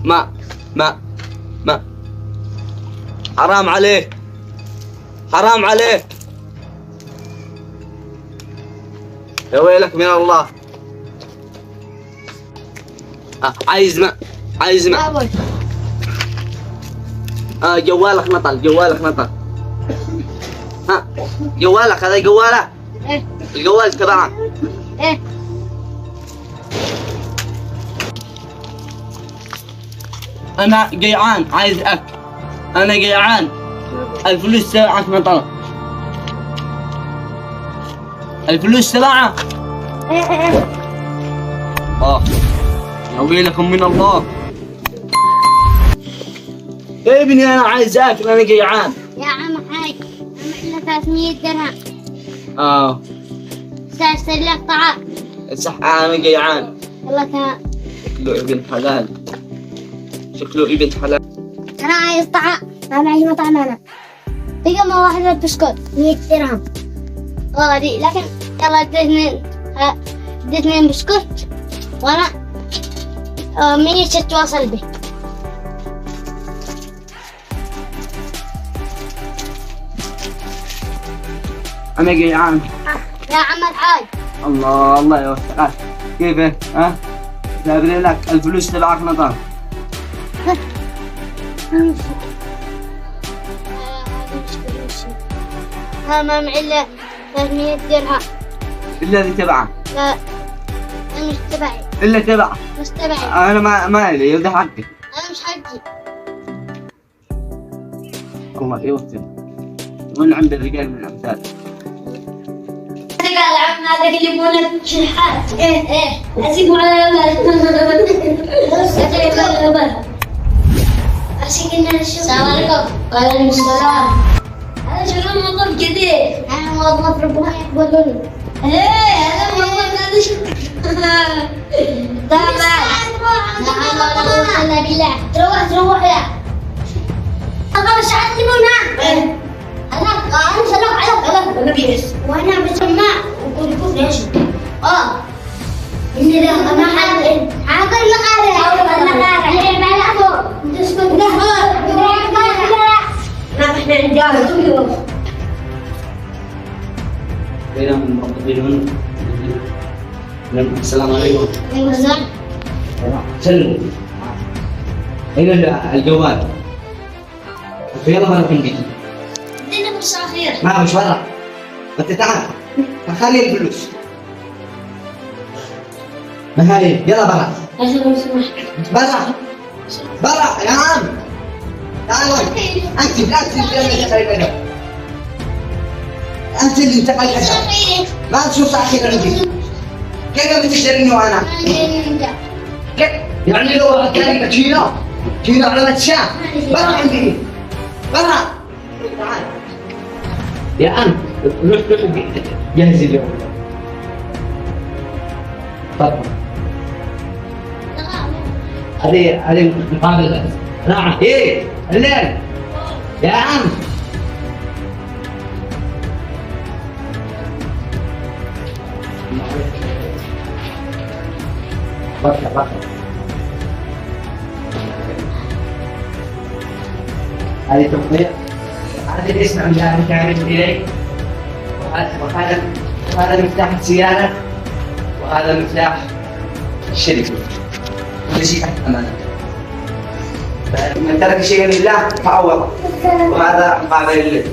ما حرام عليك، حرام عليك، يا ويلك من الله. عايز ماء. جوالك نطل، جوالك نطل. جوالك هذا جواله؟ ايه الجوال تبعك. ايه أنا جيعان عايز أكل، أنا جيعان. الفلوس تبعك نطلع، الفلوس تبعك. ايه يا ويلكم من الله. يا ابني أنا عايز أكل، أنا جيعان. يا عم حاج، انا معنا 300 درهم. اشتري لك طعام. صح أنا جيعان. يلا تمام. شكله ابن حلال، شكله ابن حلال. انا عايز طعام. انا عايز مطعم. انا تقوم واحدة بسكوت 100 درهم. غالي لكن يلا ادي اثنين بسكوت وانا مني تتواصل بي. أنا جيعان. يا عم الحاج. الله يوفقك. كيف جايب لك الفلوس تبعك نطر. ها ما معي الا 300 درهم. إلا اللي تبعك. لا انا مش تبعي. إلا تبعك. مش تبعي. أنا ما لي، ده حقي. انا مش حقي. الله يوفقك. من عند الرجال من الأمثال. قال عم هذا اللي يبون شحات. ايه اسيبه على البال. أشيكنا السلام عليكم. وعليكم السلام. هذا شنو موظف جديد؟ أنا موظف ربما يقبلوني. هذا موظف هذا شو؟ تمام. نعم ولا قوة إلا بالله. تروح يا. أنا شحات ليمونة. أنا سلام عليكم. أنا بيس. وأنا بسمع وكل ليش؟ إني لا ما حد حاضر مقارنة. عليه بالعفو. تسكت له. احنا رجال. السلام عليكم. عليكم السلام. سلموا. أين الجوال؟ يلا مرة عندي. ادينا فرصة أخيرة. ما مش برا. أنت تعال. خلي الفلوس. ما هاي يلا برا. لو سمحت. برا يا عم. تعال أنت اللي انتقل الحساب. ما تشوف أخيرا عندي. كيف بتشتريني وأنا؟ كيف؟ يعني لو كلمة تينا على الشام. برا عندي. برا. تعال. يا عم روح جهز اليوم. تفضل. هذه مقابل. نعم. ايه الليل يا عم. بطل. هذه تقنية. هذا اللي يسمع من كامل إليك. وهذا مفتاح السيارة، وهذا مفتاح الشركة. كل شيء تحت أمانة. من ترك شيئا لله فعوضه، وهذا مقابل لله.